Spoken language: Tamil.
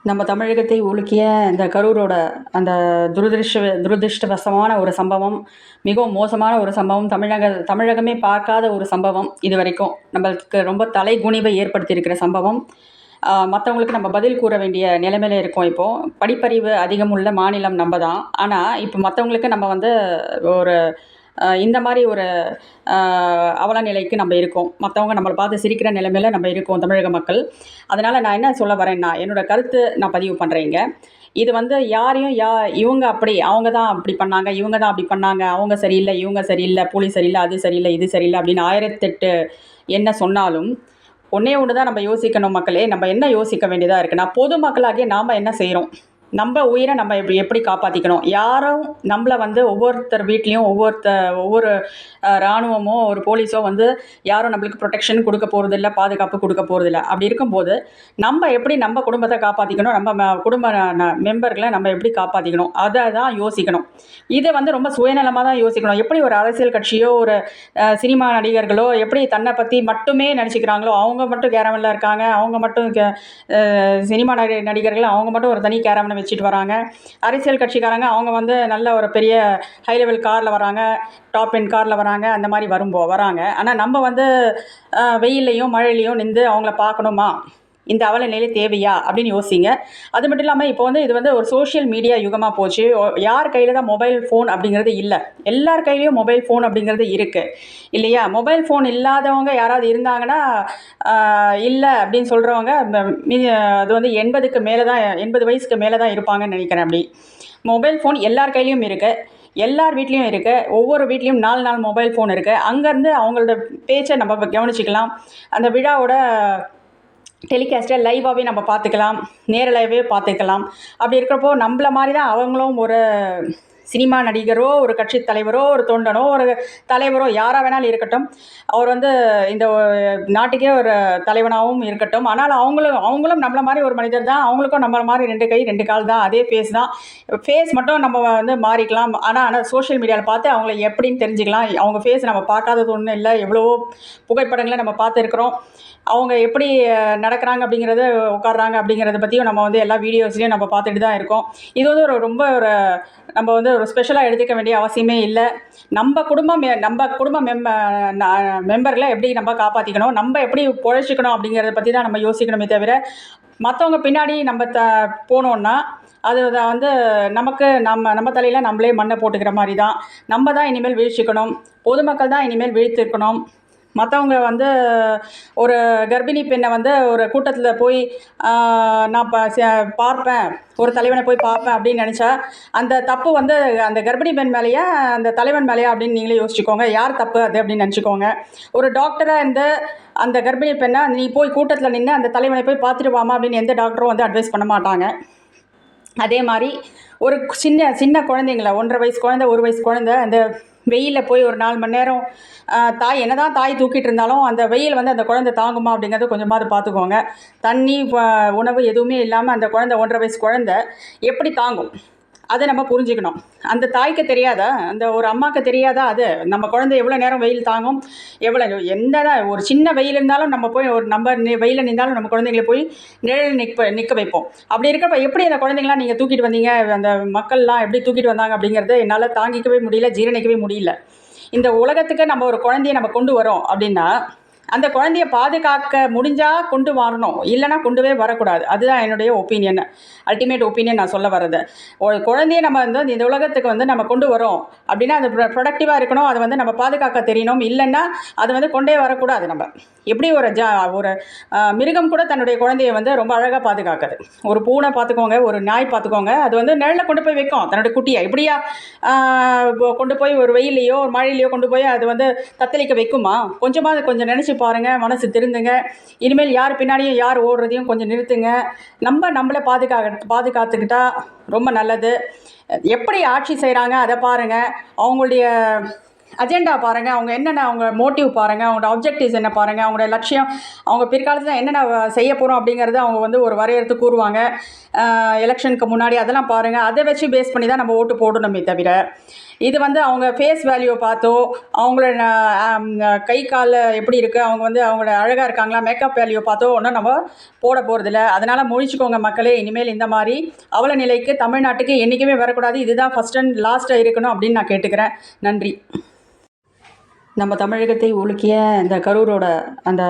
நம்ம தமிழகத்தை உலுக்கிய இந்த கரூரோட அந்த துரதிருஷ்டவசமான ஒரு சம்பவம், மிகவும் மோசமான ஒரு சம்பவம், தமிழகமே பார்க்காத ஒரு சம்பவம். இதுவரைக்கும் நம்மளுக்கு ரொம்ப தலைகுனிவை ஏற்படுத்தியிருக்கிற சம்பவம். மற்றவங்களுக்கு நம்ம பதில் கூற வேண்டிய நிலைமையில இருக்கோம் இப்போது. படிப்பறிவு அதிகமுள்ள மாநிலம் நம்ம தான். ஆனால் இப்போ மற்றவங்களுக்கு நம்ம வந்து ஒரு இந்த மாதிரி ஒரு அவல நிலைக்கு நம்ம இருக்கோம். மற்றவங்க நம்மளை பார்த்து சிரிக்கிற நிலைமையில நம்ம இருக்கோம் தமிழக மக்கள். அதனால் நான் என்ன சொல்ல வரேன்னா, என்னோடய கருத்து நான் பதிவு பண்ணுறேங்க. இது வந்து யாரையும் இவங்க அப்படி, அவங்க தான் அப்படி பண்ணாங்க, இவங்க தான் அப்படி பண்ணாங்க, அவங்க சரியில்லை, இவங்க சரியில்லை, போலீஸ் சரியில்லை, அது சரியில்லை, இது சரியில்லை அப்படின்னு 1008 என்ன சொன்னாலும், ஒன்றே ஒன்று தான் நம்ம யோசிக்கணும் மக்களே. நம்ம என்ன யோசிக்க வேண்டியதாக இருக்குன்னா, பொதுமக்களாகிய நாம் என்ன செய்கிறோம்? நம்ம உயிரை நம்ம எப்படி காப்பாற்றிக்கணும்? யாரும் நம்மளை வந்து ஒவ்வொருத்தர் வீட்லேயும் ஒவ்வொரு இராணுவமோ ஒரு போலீஸோ வந்து யாரும் நம்மளுக்கு ப்ரொடெக்ஷன் கொடுக்க போகிறதில்ல, பாதுகாப்பு கொடுக்க போகிறதில்ல. அப்படி இருக்கும்போது நம்ம எப்படி நம்ம குடும்பத்தை காப்பாற்றிக்கணும், நம்ம குடும்ப மெம்பர்களை நம்ம எப்படி காப்பாற்றிக்கணும், அதை தான் யோசிக்கணும். இதை வந்து ரொம்ப சுயநலமாக தான் யோசிக்கணும். எப்படி ஒரு அரசியல் கட்சியோ ஒரு சினிமா நடிகர்களோ எப்படி தன்னை பற்றி மட்டுமே நினச்சிக்கிறாங்களோ, அவங்க மட்டும் கேரவனில் இருக்காங்க, அவங்க மட்டும் சினிமா நடிகர்கள் அவங்க மட்டும் ஒரு தனி கேரவனை வச்சுட்டு வராங்க. அரசியல் கட்சிக்காரங்க அவங்க வந்து நல்ல ஒரு பெரிய ஹை லெவல் காரில் வராங்க, டாப் எண்ட் காரில் வராங்க, அந்த மாதிரி வராங்க. ஆனால் நம்ம வந்து வெயிலையும் மழையிலையும் நின்று அவங்கள பார்க்கணுமா? இந்த அவல நிலை தேவையா அப்படின்னு யோசிங்க. அது மட்டும் இல்லாமல் இப்போ வந்து இது வந்து ஒரு சோஷியல் மீடியா யுகமாக போச்சு. யார் கையில் தான் மொபைல் ஃபோன் அப்படிங்கிறது இல்லை, எல்லார் கையிலையும் மொபைல் ஃபோன் அப்படிங்கிறது இருக்குது இல்லையா? மொபைல் ஃபோன் இல்லாதவங்க யாராவது இருந்தாங்கன்னா இல்லை அப்படின்னு சொல்கிறவங்க அது வந்து 80க்கு மேலே தான், 80 வயசுக்கு மேலே தான் இருப்பாங்கன்னு நினைக்கிறேன். அப்படி மொபைல் ஃபோன் எல்லார் கையிலையும் இருக்குது, எல்லார் வீட்லேயும் இருக்குது. ஒவ்வொரு வீட்லேயும் 4 மொபைல் ஃபோன் இருக்குது. அங்கேருந்து அவங்களோட பேச்சை நம்ம கவனிச்சிக்கலாம். அந்த விழாவோட டெலிகாஸ்ட்டை லைவாகவே நம்ம பார்த்துக்கலாம், நேரலையாகவே பார்த்துக்கலாம். அப்படி இருக்கிறப்போ நம்மள மாதிரி தான் அவங்களும் ஒரு சினிமா நடிகரோ ஒரு கட்சி தலைவரோ ஒரு தொண்டனோ ஒரு தலைவரோ யாராக வேணாலும் இருக்கட்டும், அவர் வந்து இந்த நாட்டுக்கே ஒரு தலைவனாகவும் இருக்கட்டும். ஆனால் அவங்களும் நம்மள மாதிரி ஒரு மனிதர் தான், அவங்களுக்கும் நம்மள மாதிரி 2 கை 2 கால் தான், அதே ஃபேஸ் தான். ஃபேஸ் மட்டும் நம்ம வந்து மாறிக்கலாம். ஆனால் சோஷியல் மீடியாவில் பார்த்து அவங்கள எப்படின்னு தெரிஞ்சுக்கலாம். அவங்க ஃபேஸ் நம்ம பார்க்காதது ஒன்றும் இல்லை, எவ்வளவோ புகைப்படங்களை நம்ம பார்த்துருக்குறோம். அவங்க எப்படி நடக்கிறாங்க அப்படிங்கிறது, உட்காடுறாங்க அப்படிங்கிறத பற்றியும் நம்ம வந்து எல்லா வீடியோஸ்லையும் நம்ம பார்த்துட்டு தான் இருக்கோம். இது வந்து ரொம்ப நம்ம வந்து ஒரு ஸ்பெஷலாக எடுத்துக்க வேண்டிய அவசியமே இல்லை. நம்ம குடும்ப மெம்பர்களை எப்படி நம்ம காப்பாற்றிக்கணும், நம்ம எப்படி பொழைச்சிக்கணும் அப்படிங்கிறத பற்றி தான் நம்ம யோசிக்கணுமே தவிர, மற்றவங்க பின்னாடி நம்ம போனோன்னா அது வந்து நம்ம தலையில் நம்மளே மண்ணை போட்டுக்கிற மாதிரி தான். நம்ம தான் இனிமேல் வீழ்ச்சிக்கணும், பொதுமக்கள் தான் இனிமேல் வீழ்த்திருக்கணும். மற்றவங்க வந்து ஒரு கர்ப்பிணி பெண்ணை வந்து ஒரு கூட்டத்தில் போய் நான் பார்ப்பேன், ஒரு தலைவனை போய் பார்ப்பேன் அப்படின்னு நினச்சா அந்த தப்பு வந்து அந்த கர்ப்பிணி பெண் மேலேயா அந்த தலைவன் மேலேயா அப்படின்னு நீங்களே யோசிச்சுக்கோங்க. யார் தப்பு அது அப்படின்னு நினச்சிக்கோங்க. ஒரு டாக்டராக இருந்த அந்த கர்ப்பிணி பெண்ணை நீ போய் கூட்டத்தில் நின்று அந்த தலைவனை போய் பார்த்துட்டு வாமா அப்படின்னு எந்த டாக்டரும் வந்து அட்வைஸ் பண்ண மாட்டாங்க. அதே மாதிரி ஒரு சின்ன குழந்தைங்கள 1.5 வயசு குழந்தை, 1 வயசு குழந்தை அந்த வெயிலில் போய் ஒரு 4 மணி நேரம் தாய் தூக்கிட்டு இருந்தாலும் அந்த வெயில் வந்து அந்த குழந்தை தாங்குமா அப்படிங்கிறத கொஞ்சமாவது பார்த்துக்கோங்க. தண்ணி உணவு எதுவுமே இல்லாமல் அந்த குழந்தை 1.5 வயசு குழந்தை எப்படி தாங்கும், அதை நம்ம புரிஞ்சுக்கணும். அந்த தாய்க்கு தெரியாதா, அந்த ஒரு அம்மாவுக்கு தெரியாதா அது நம்ம குழந்தை எவ்வளோ நேரம் வெயில் தாங்கும், என்னதான் ஒரு சின்ன வெயில் இருந்தாலும் நம்ம போய் ஒரு வெயிலில் நின்றாலும் நம்ம குழந்தைங்களை போய் நிழல் நிற்க வைப்போம். அப்படி இருக்கிறப்ப எப்படி அந்த குழந்தைங்களாம் நீங்கள் தூக்கிட்டு வந்தீங்க, அந்த மக்கள்லாம் எப்படி தூக்கிட்டு வந்தாங்க அப்படிங்கிறத என்னால் தாங்கிக்கவே முடியல, ஜீரணிக்கவே முடியல. இந்த உலகத்துக்கு நம்ம ஒரு குழந்தையை நம்ம கொண்டு வரோம் அப்படின்னா அந்த குழந்தைய பாதுகாக்க முடிஞ்சால் கொண்டு வரணும், இல்லைனா கொண்டுவே வரக்கூடாது. அதுதான் என்னுடைய ஒப்பீனியன், அல்டிமேட் ஒப்பீனியன் நான் சொல்ல வர்றது. ஒரு குழந்தைய நம்ம வந்து இந்த உலகத்துக்கு வந்து நம்ம கொண்டு வரோம் அப்படின்னா அது ப்ரொடக்டிவாக இருக்கணும், அதை வந்து நம்ம பாதுகாக்க தெரியணும். இல்லைன்னா அது வந்து கொண்டே வரக்கூடாது. நம்ம எப்படி ஒரு மிருகம் கூட தன்னுடைய குழந்தைய வந்து ரொம்ப அழகாக பாதுகாக்குது. ஒரு பூனை பார்த்துக்கோங்க, ஒரு நாய் பார்த்துக்கோங்க, அது வந்து நிழலில் கொண்டு போய் வைக்கும் தன்னுடைய குட்டியை. இப்படியா கொண்டு போய் ஒரு வெயிலையோ ஒரு மழையிலையோ கொண்டு போய் அது வந்து தத்தளிக்க வைக்குமா? கொஞ்சம் நினச்சி பாருங்கள், மனசு திருந்துங்க. இனிமேல் யார் பின்னாடியும் யார் ஓடுறதையும் கொஞ்சம் நிறுத்துங்க. நம்மளை பாதுகாத்துக்கிட்டா ரொம்ப நல்லது. எப்படி ஆட்சி செய்கிறாங்க அதை பாருங்கள். அவங்களுடைய அஜெண்டா பாருங்கள், அவங்க என்னென்ன அவங்க மோட்டிவ் பாருங்கள், அவங்களோட ஆப்ஜெக்டிவ்ஸ் என்ன பாருங்கள், அவங்களோட லட்சியம், அவங்க பிற்காலத்தில் என்னென்ன செய்ய போகிறோம் அப்படிங்கிறத அவங்க வந்து ஒரு வரையறுத்து கூறுவாங்க. எலெக்ஷனுக்கு முன்னாடி அதெல்லாம் பாருங்கள். அதை வச்சு பேஸ் பண்ணி தான் நம்ம ஓட்டு போடணுமே தவிர, இது வந்து அவங்க ஃபேஸ் வேல்யூவை பார்த்தோ, அவங்களோட கை கால் எப்படி இருக்குது, அவங்க வந்து அவங்களோட அழகாக இருக்காங்களா, மேக்கப் வேல்யூவை பார்த்தோ ஒன்றும் நம்ம போட போகிறதில்ல. அதனால் முழிச்சுக்கோங்க மக்களே, இனிமேல் இந்த மாதிரி அவல நிலைக்கு தமிழ்நாட்டுக்கு என்றைக்குமே வரக்கூடாது. இதுதான் ஃபஸ்ட் அண்ட் லாஸ்ட்டாக இருக்கணும் அப்படின்னு நான் கேட்டுக்கிறேன். நன்றி. நம்ம தமிழகத்தை உலுக்கிய இந்த கரூரோட அந்த